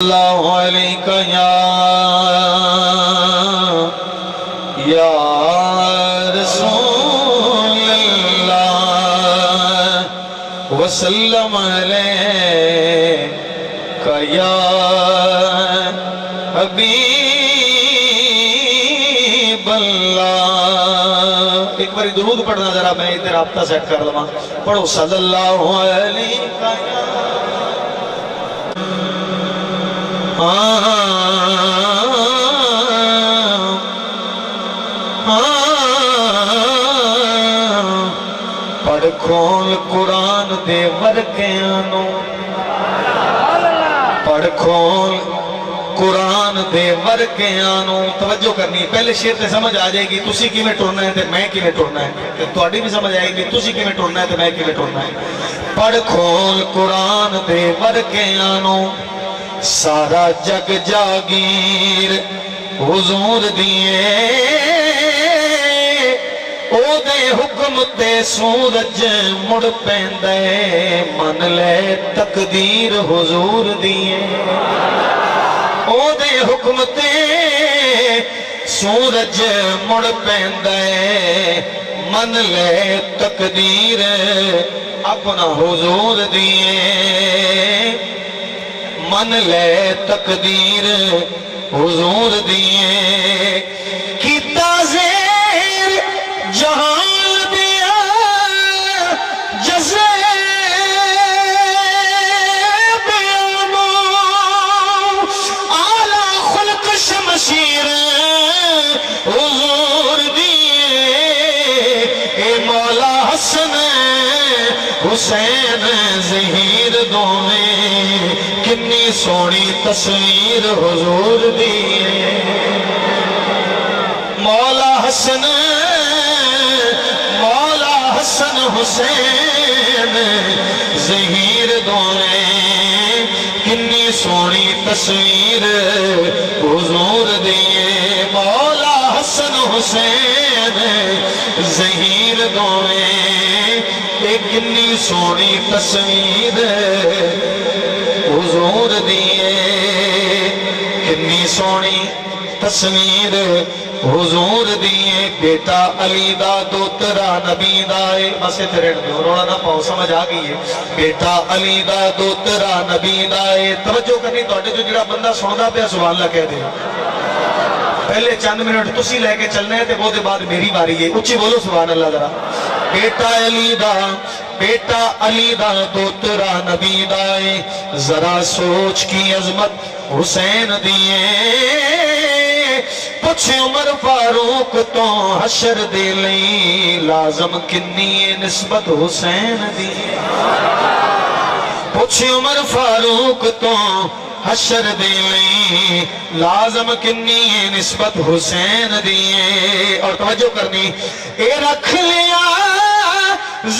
اللہ علیکہ یا رسول اللہ وسلم علیکہ یا حبیب اللہ۔ ایک باری درود پڑھنا ذرا، میں ادھر رابطہ سیٹ کر لوں۔ پڑھو صلی اللہ علیکہ پڑھ کھول قرآن دے ورکیاں، پڑھ کھول قرآن دے ورکیاں۔ توجہ کرنی، پہلے شعر تے سمجھ آ جائے گی تسی کیویں ٹرنا ہے تے میں کیویں ٹرنا ہے، تے تہاڈی بھی سمجھ آئے گی تسی کیویں ٹرنا ہے تے میں کیویں ٹرنا ہے۔ پڑھ کھول قرآن دے ورکیاں، سارا جگ جاگیر حضور دیے، او دے حکم تے سورج مڑ پیندے، من لے تقدیر حضور دیے۔ او دے حکم تے سورج مڑ پیندے، من لے تقدیر اپنا حضور دیے، من لے تقدیر حضور دیے۔ کیتا زیر جہان دیا جزے بیانو، اعلیٰ خلق شمشیر حضور دیے۔ اے مولا حسن حسین ظہیر دوویں، کنی سونی تصویر حضور دیے۔ مولا حسن حسین ظہیر دوویں، کنی سونی تصویر حضور دیے۔ مولا حسن حسین ظہیر دوویں، کنی سونی تصویر حضور دیے، کنی سونی تصویر حضور دیے۔ بیٹا علی دا دوترا نبی دائے، بس اتنے رہن دو، رونا نہ پاؤ، سمجھ آ گئی ہے۔ بیٹا علی دا دوترا نبی دائے۔ توجہ کرنی، تواڈے جو جڑا بندہ سندا پیا سبحان اللہ کہہ دے۔ پہلے چند منٹ تسی لے کے چلنے ہیں تے وہ دے بعد میری باری ہے، اچھی بولو سبحان اللہ ذرا۔ بیٹا علی دا دوترا نبی دائے، ذرا سوچ کی عظمت حسین دیے۔ پوچھے عمر فاروق تو حشر دے لئی، لازم کنی نسبت حسین دیے۔ پوچھے عمر فاروق تو حشر دے لئی، لازم کنی نسبت حسین دیے۔ اور توجہ کرنی، اے رکھ لیا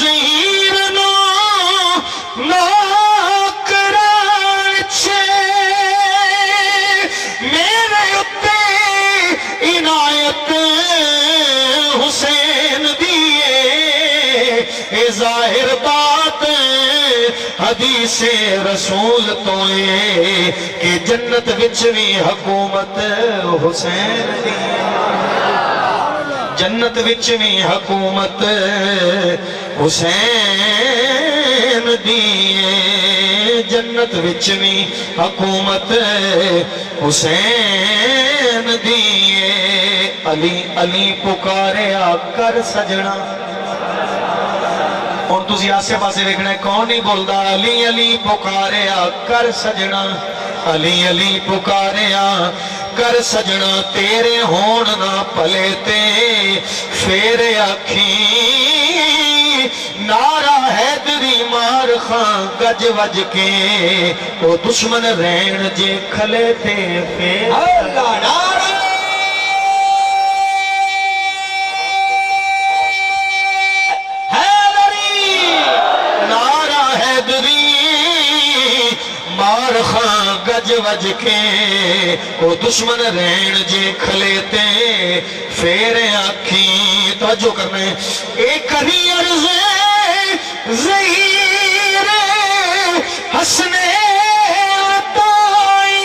ظہیر نو نوکران چھے، میرے اتے عنایت حسین دیے۔ اے ظاہر بات حدیث رسول تو ہے کہ جنت وچ بھی حکومت حسین دیے، جنت وچ بھی حکومت حسین دیے، جنت وچ بھی حکومت حسین دیے۔ علی علی پکاریا کر سجنا، اور تسی آسے پاسے دیکھنا ہے کون نہیں بولدا۔ علی علی پکاریا کر سجنا، علی علی پکاریا کر سجنا، تیرے ہون نہ پلے تے پھر آکھی، نعرہ حیدری مار خان گج وج کے، وہ دشمن رین جے کھلے تے پھر اللہ نعرہ مار خان گج وج کے، وہ دشمن رین جے کھلیتے پھر آکھی۔ توجہ کرنے، ایک کری عرض ظہیر حسن عطائی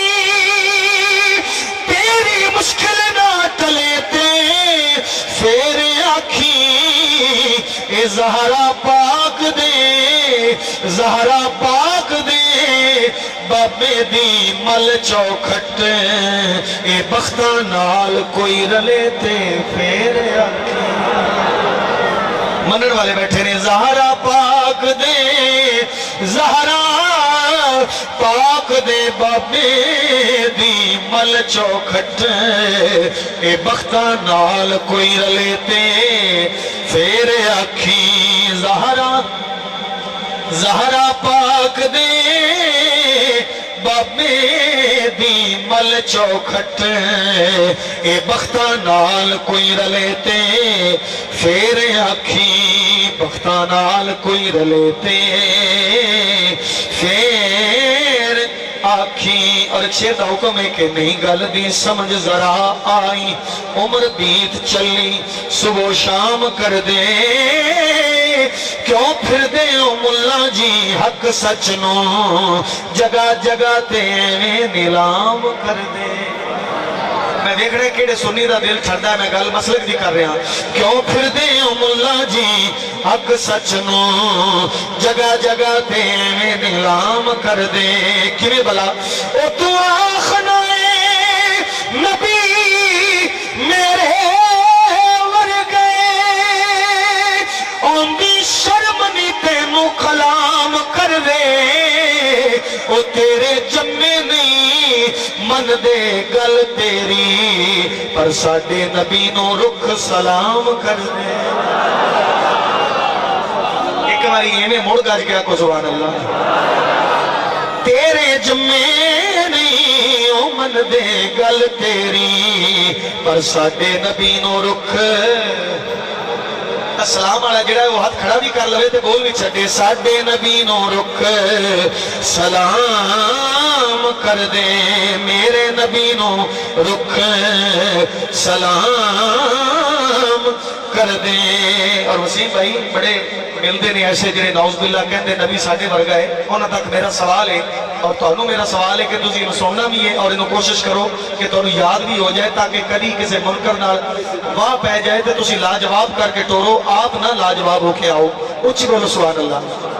زہرا پاک دے زہرا پاک دے بابے دی مل چوکھٹ اے بختاں نال کوئی رلے تے پھر آکھے منن والے بیٹھے نے زہرا پاک دے زہرا پاک دے بابے دی مل چوکھٹ اے بختاں نال کوئی رلے تے پھر آکھی زہرا پاک دے بابے دی مل چوکھٹ اے بختاں نال کوئی رلے تے پھر آکھی بختاں نال کوئی رلے تے پھر آکھی اور چھے دا حکم ہے کہ نہیں گل دی سمجھ ذرا آئی عمر بیت چلی صبح و شام کر دے کیوں پھر دے او ملا جی حق سچ نو جگہ جگہ تے میں نیلام کر دے میں دیکھ رہے کیڑے سنی دا دل ٹھڑدا ہے میں گل مسلک دی کر رہا ہوں کیوں پھر دے او ملا جی حق سچ نو جگہ جگہ تے میں نیلام کر دے کیویں بلا او تو آخنا نبی میرے شرمنی تینوں کلام کر دے او تیرے جمے نہیں من دے گل تیری پر ساڈے نبی نو رخ سلام کر دے ایک باری یہ میں مڑ گج گیا کو سبحان اللہ تیرے جمے نہیں او من دے گل تیری پر ساڈے نبی نو رخ سلام والا جڑا ہے وہ ہاتھ کھڑا بھی کر لوے تے بول بھی چھڑے ساڈے نبی نو رخ سلام کر دے میرے نبی نو رخ سلام کر دے اور وسیم بھائی بڑے ملتے نہیں ایسے جڑے نعوذ باللہ کہندے نبی ساڈے ورگا ہے انہاں تک میرا سوال ہے اور تانوں میرا سوال ہے کہ تسی انہوں سننا بھی ہے اور انہوں کوشش کرو کہ تانوں یاد بھی ہو جائے تاکہ کدی کسی منکر نال واہ پہ جائے تو تسی لاجواب کر کے ٹورو آپ نہ لاجواب ہو کے آؤ اچھی بولو سبحان اللہ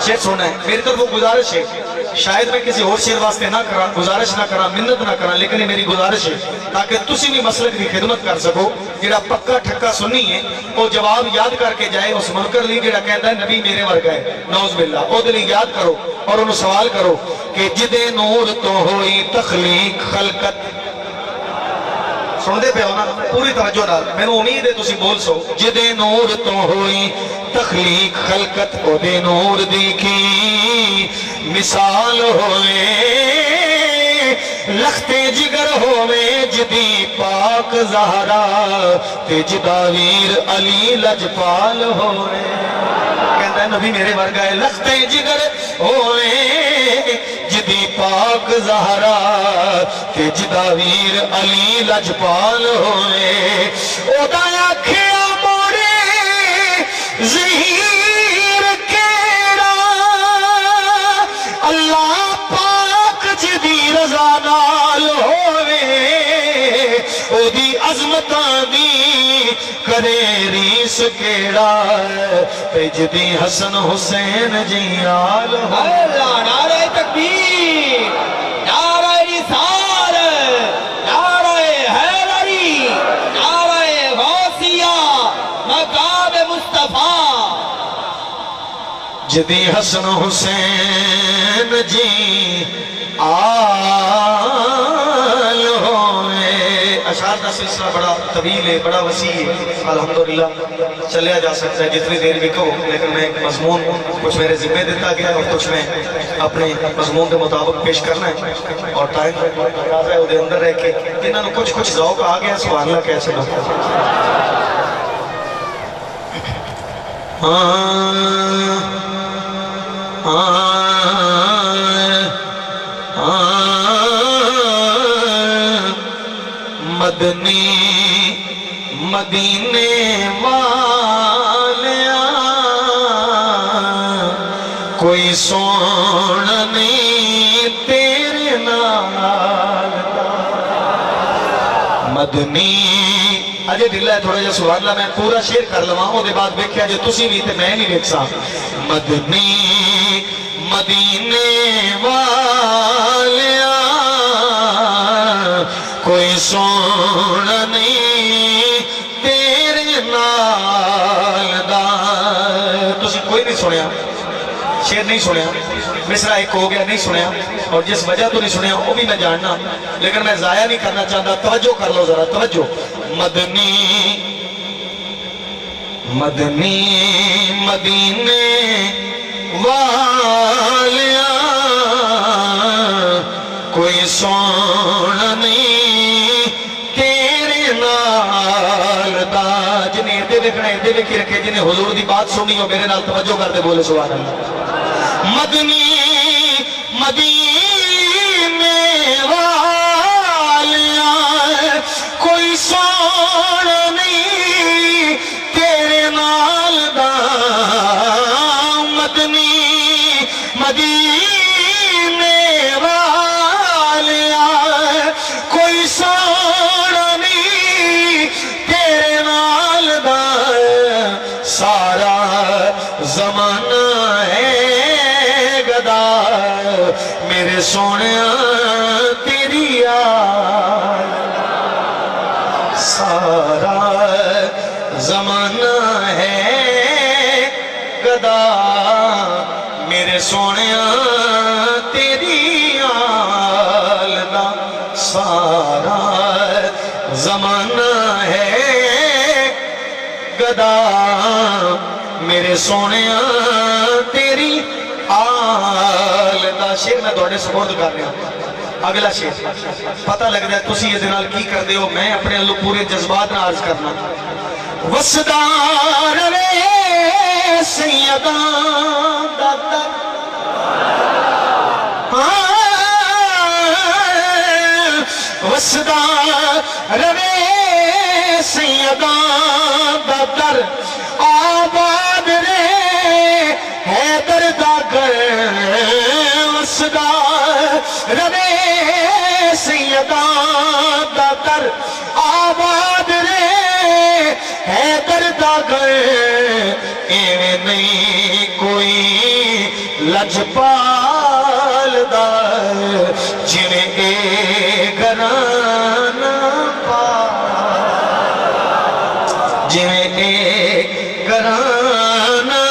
شیر سونا ہے میری طرف وہ گزارش ہے شاید میں کسی اور شیر واسطے نہ کرا گزارش نہ کرا منت نہ کرا لیکن یہ میری گزارش ہے تاکہ تسی بھی مسلک کی خدمت کر سکو جڑا پکا ٹھکا سنی ہے وہ جواب یاد کر کے جائے اس منکر لی جڑا کہندا ہے نبی میرے ورگا ہے نعوذ باللہ او دلی یاد کرو اور انہوں سوال کرو کہ جدے نور تو ہوئی تخلیق خلقت سن دے پہ ہونا پوری توجہ نال میں نے امید ہے تسی بول سو جدے نور تو ہوئی تخلیق خلقت او دے نور دی کی مثال ہوئے لختے جگر ہوئے جدی پاک زہرا تے جدا ویر علی لجپال ہوئے کہتا ہے نبی میرے ورگا ہے لختے جگر ہوئے جدی پاک زہرا تے جدا ویر علی لجپال ہوئے او دایا کھیا موڑے ظہیر کیڑا اللہ پاک جدی رضا نال ہوئے او دی عظمتاں دی کرے ریس کیڑا تے جدی حسن حسین جی آل ہوئے اللہ نعرہ تکبیر نعرہ رسالت نعرہ حیدری نعرہ غوثیہ مقام مصطفیٰ جدی حسن حسین جی آل ہوئے اشعار کا سلسلہ بڑا طویل ہے بڑا وسیع ہے الحمدللہ چلیا جا سکتا ہے جتنی دیر بھی کہو لیکن میں مضمون کچھ میرے ذمہ دیتا گیا اور کچھ میں اپنے مضمون کے مطابق پیش کرنا ہے اور ٹائم یاد ہے وہ اندر رہ کے انہوں نے کچھ ذوق آ گیا سبحان اللہ کیسے لوگ مدنی مدینے والیا کوئی سونا نہیں تیرے نال مدنی اجے ڈھلا ہے تھوڑا جہا سبحان اللہ میں پورا شیئر کر لواں او دے بعد ویکھیا جے تسی بھی تے میں بھی ویکھساں مدنی مدینے والیا کوئی سونا نہیں تیرے نال دا تسی کوئی نہیں سنیا شعر نہیں سنیا مصرع ایک ہو گیا نہیں سنیا اور جس وجہ تو نہیں سنیا وہ بھی میں جاننا لیکن میں ضائع نہیں کرنا چاہتا توجہ کر لو ذرا توجہ مدنی مدنی مدینے والیا کوئی سونا نہیں تیرے نال دا جنہیں ادھے دیکھنا ادھے دیکھی رکھے جنہیں حضور دی بات سنی ہو میرے نال توجہ کرتے بولے سبحان اللہ مدنی مدینے والیا کوئی سونا نہیں تیرے نال دا مدنی مدینے والیا کوئی سونا نہیں تیرے نال دا سارا زمانہ ہے گدا میرے سونیا تیری یاد سارا زمانہ ہے گدا میرے سونیا تیری یاد سارا زمانہ ہے گدا میرے سونیا تیری آل دا شیر میں دوڑے سپورٹ کر رہا ہوں اگلا شیر پتہ لگ رہا ہے تسی یہ دنال کی کر دے ہو میں اپنے اللہ پورے جذبات نہ عرض کرنا وسدار رے سیدان دادا وسدار رے سیدان دادر آباد رے حیدر داگر وسدار رے سیدان دادر آباد رے حیدر داگر ایویں نہیں کوئی لجپال دا جنہیں اے گرانا پا جنہیں اے گرانا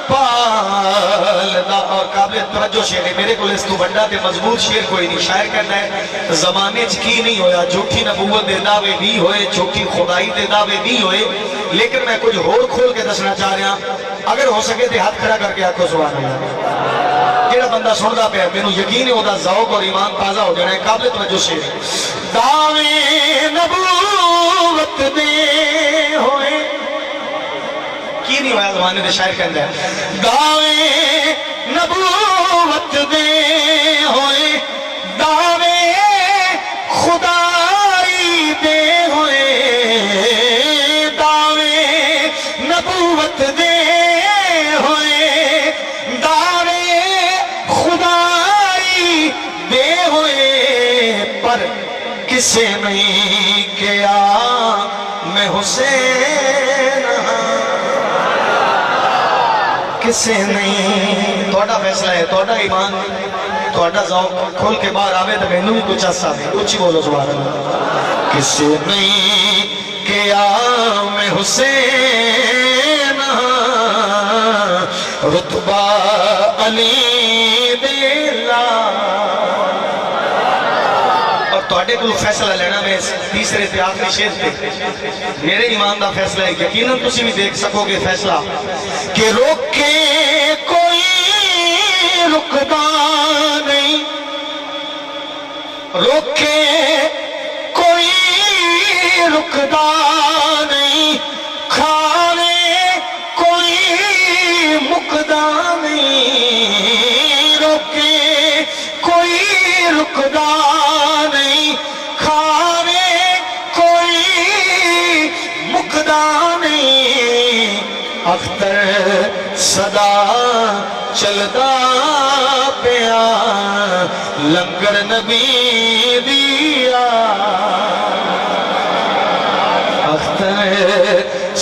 پال دا اور قابل توجہ شیر ہے میرے کو اس تو بڑا تے مضبوط شیر کوئی نہیں شاعر کہنا ہے زمانے چکی نہیں ہویا جھوٹی نبوت دے دعوے بھی ہوئے جھوٹی خدائی دے دعوے بھی ہوئے لیکن میں کچھ اور کھول کے دسنا چاہ رہا اگر ہو سکے تو ہاتھ کھڑا کر کے آکھو سبحان اللہ جیڑا بندہ سندا پیا مینوں یقین ہے او دا ذوق اور ایمان تازہ ہو جانا ہے قابل توجہ شیر دعوے نبوت دے ہوئے کی نہیں ہویا زمانے دے شاعر کہندا ہے دعوے نبوت دے ہوئے دعوے خدائی دے ہوئے دعوے نبوت دے ہوئے دعوے خدائی دے ہوئے پر کسے نہیں کیا میں حسین کسے نہیں توڑا فیصلہ ہے توڑا ایمان توڑا ذوق کھول کے باہر آوے تو مینوں بھی کچھ ایسا ہے اچھی بولو سبحان اللہ کسے نہیں کیا میں حسین رتبہ علی دیلا اور توڑے کو فیصلہ لینا میں تیسرے تے آخری شیر تے میرے ایمان دا فیصلہ ہے یقیناً تسی بھی دیکھ سکو گے فیصلہ کہ روکے کوئی رکدا نہیں روکے کوئی رکدا نہیں کھانے کوئی مکدا نہیں روکے کوئی رکدا نہیں کھانے کوئی مکدا نہیں اختر صدا چلدا پیا لنگر نبی دیا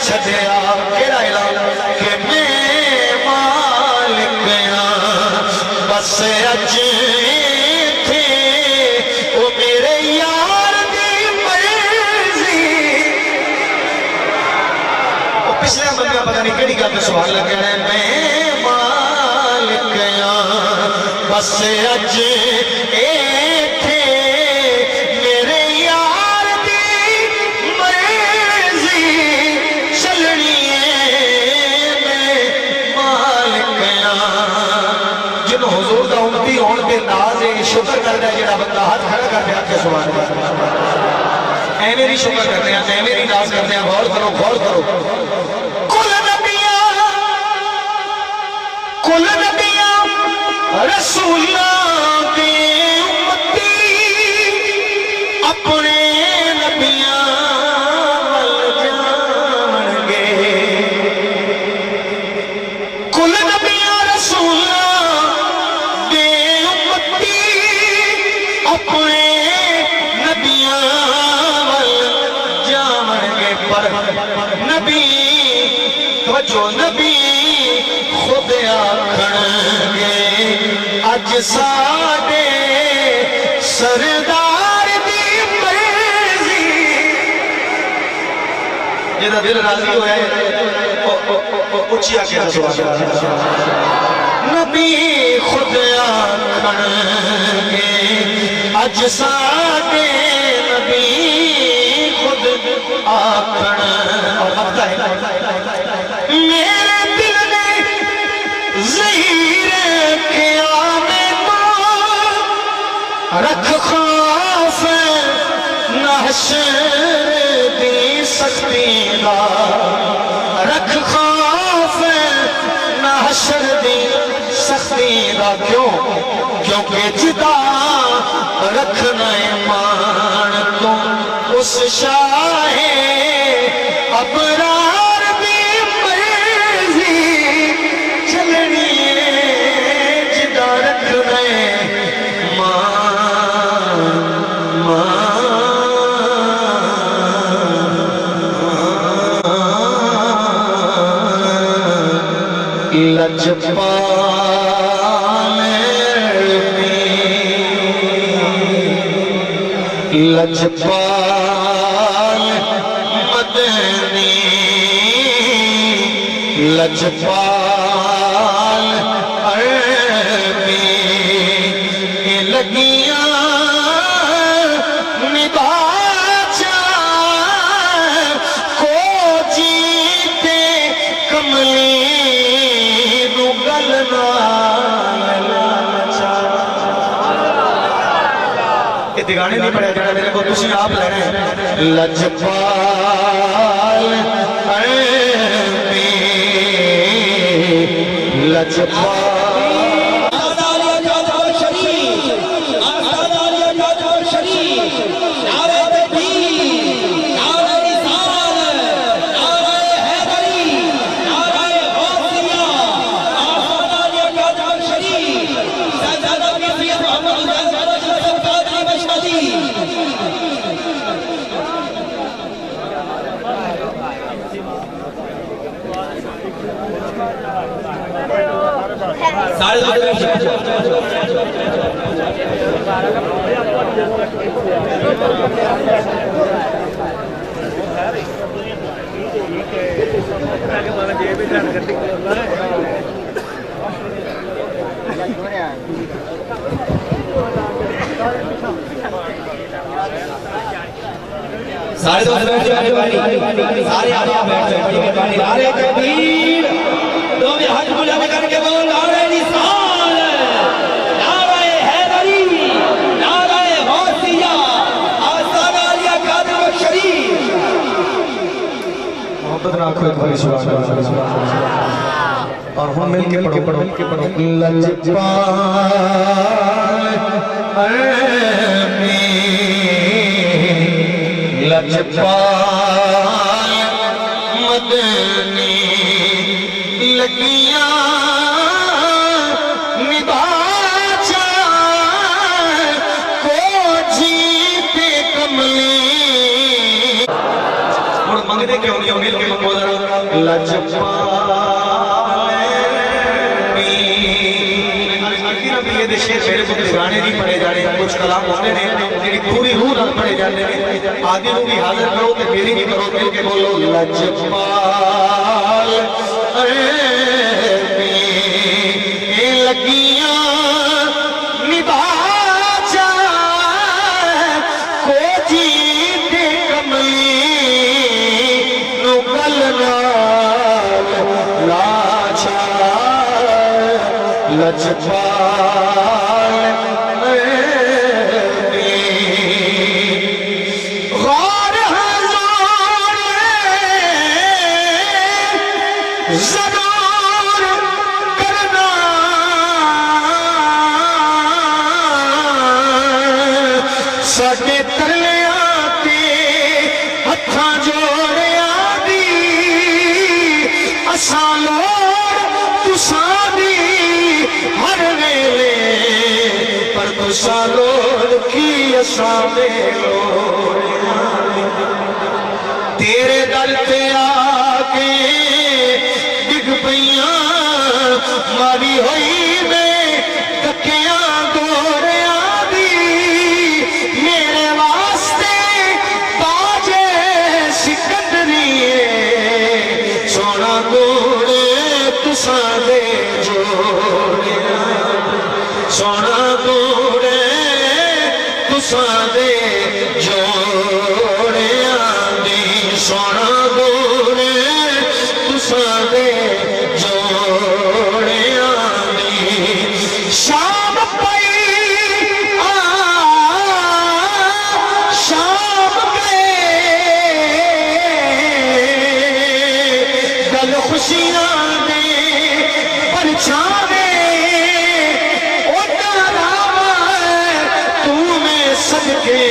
چھڈیا کیڑا اعلان کہ میں مالک ہاں بس اج تھے وہ میرے یار دی مرضی وہ پچھلے بندہ پتہ نہیں کیڑی گل تے سوال لگا ہے میں مالک ہاں بس اج شکر کرتا ہے جڑا بندہ ہاتھ کھڑا کر دیا کے سبحان اللہ اے میری شکر کرتے ہیں اے میری ناز کرتے ہیں غور کرو کل نبیاں رسولاں دے امتی اپنے نبیاں ول جان گے کل نبیاں رسولاں اپنے نبیاں ول جان گے پر نبی توجہ نبی خود آکھن گے اج ساڈے سردار دی مرضی جدا دل راضی ہویا ہے اچھی آکھے سبحان اللہ نبی خود آکھن گے اج ساڈے نبی خود آکھن اور وقت ہے میرے دل نے ظہیر قیامت رکھ خوف نہ حشر دی سختی دا رکھ خوف نہ حشر دی سختی دا کیونکہ جدا رکھنا ایمان تو اس شاہ ابرار دی مرضی چلنی ہے جدا رکھنا لجپال مدنی لجپال عربی لگیاں نباچا کو جیتے کملی نو گلنا گانے نہیں پڑھے جانا میرے کو تسی آپ لڑے لجپال عربی لجپال سارے سارے آرے کبیر دو میں ہاتھ بلند کر کے بول نعرہ نثال نعرہ حیدری نعرہ غوثیہ آستانہ علیہ قادر شریف محبت رکھو ایک بھائی سبحان اللہ اور ہم مل کے پڑھو لجپال عربی لجپال مدنی لگیاں نباچا کو جیتے کملی منگنے کیوں نہیں مل کے منگو ذرا یہ دے شیر میرے کو گانے نہیں پڑے جانے کچھ کلام ہوتے ہیں لیکن پوری روح نہ پڑے جانے آدھی روح بھی حاضر کرو کہ میری بھی کرو مل کے بولو لجپال لگیاں نبھا جائے کو جیت کملی نو گل نال لاچا لجپال غور حضور ضرور کرنا ساڈے تلیاں تے ہتھاں جوڑیاں دی اساں لوڑ تساں دی ہر ویلے پر تساں لوڑ کی اساں دے لوڑیاں تیرے دل تے آ کے ڈگ پئیاں ماری ہوئی میں تکیاں دوڑیاں دی میرے واسطے باجے سکندریے سونا دوڑے تساں دے جوڑیاں سونا دوڑے تساں دے جوڑیاں دی سونا دوڑے تساں دے جوڑیاں دی شام پئی شام گئے گل خوشیاں دے پرچھاوے صدقے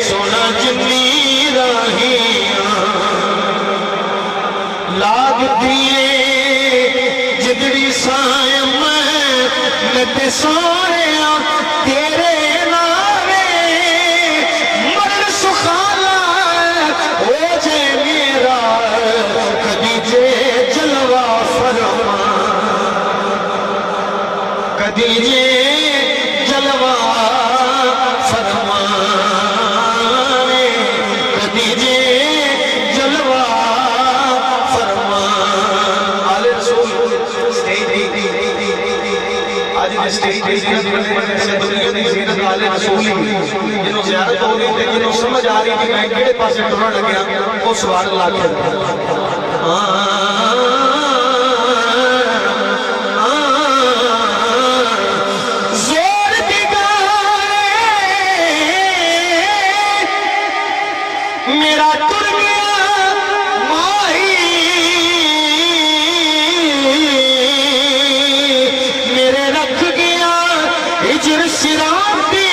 سونا جنی راہیاں لاگ دیئے جدڑی سائیں میں تے سوریاں تیرے نارے مرد سخالا ہو جے میرا کدی جے جلوہ فرما کدی جے جلوہ فرمانے کدی جے جلوہ فرمان آل رسول آج سٹیج دی زینت بننے سے دنیا دی زینت آل رسول جنہوں زیارت ہو رہی تھے جنہوں سمجھ آ رہی تھی میں کیڑے پاسے ٹرن لگیا وہ سوار اللہ کے میرا ٹر گیا ماہی میرے رکھ گیا ہجر سراتی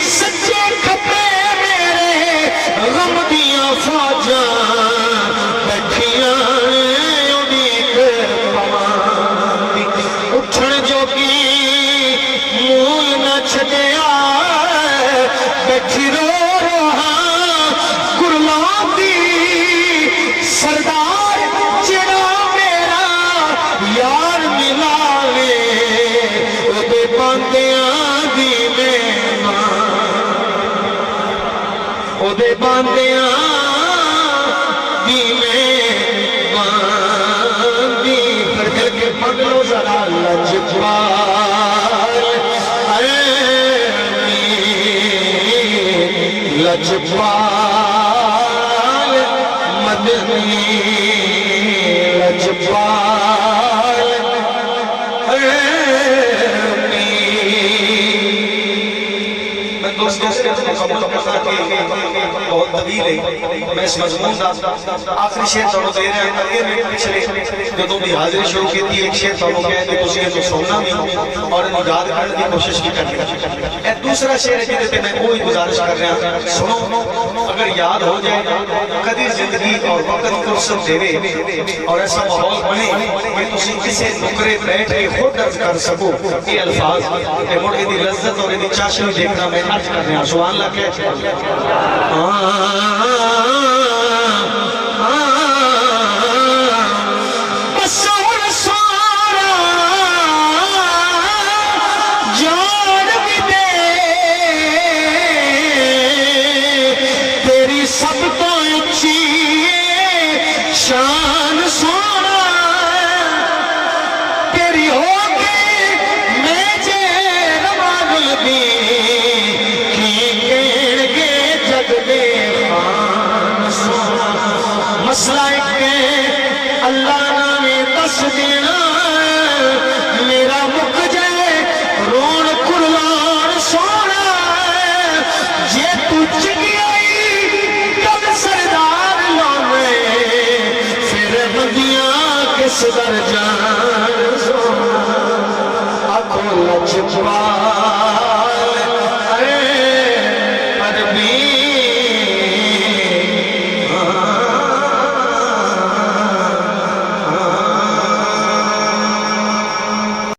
سچے کھپے میرے غم دیاں فوجاں بیٹھیاں اڑیک پواں اٹھن جوگی مول نہ چھڈیا بیٹھی رو سردار جڑا میرا یار ملاوے او دے باندیاں دی مہمان او دے باندیاں دی مہمان دی پھر دل کے پگلو ذرا لجپال لجپال مدنی لجپال میں دوست کے مکمل پتا کہ بہت طویل ہے میں اس مضمون دا آخری شعر تانوں دے رہا ہوں اگے میں پچھلے جدوں بھی حاضری شروع کی تھی ایک شعر تانوں کہہ کہ تسی یہ سننا بھی اور یاد کرنے کی کوشش بھی کرنی اے دوسرا شعر ہے جہدے تے میں وہی گزارش کر رہا ہوں سنو اگر یاد ہو جائے کدی زندگی اور وقت فرصت دے اور ایسا ماحول بنے کہ تسی کسے نکرے بیٹھ کے خود درج کر سکو یہ الفاظ کہ مڑ دی لذت اور دی چاشنی دیکھنا میں عرض کر رہا ہوں سبحان اللہ کہ سب تو اچھی شان سونا تیری ہو گئی میں جے نماز دی کی کہن گے جگ دے خان سونا مسئلہ ایک اللہ نامی دس دینا میرا مک جائے رون قربان سونا جے تو چکی آئی کب سردار لانے پھر بندیاں کس در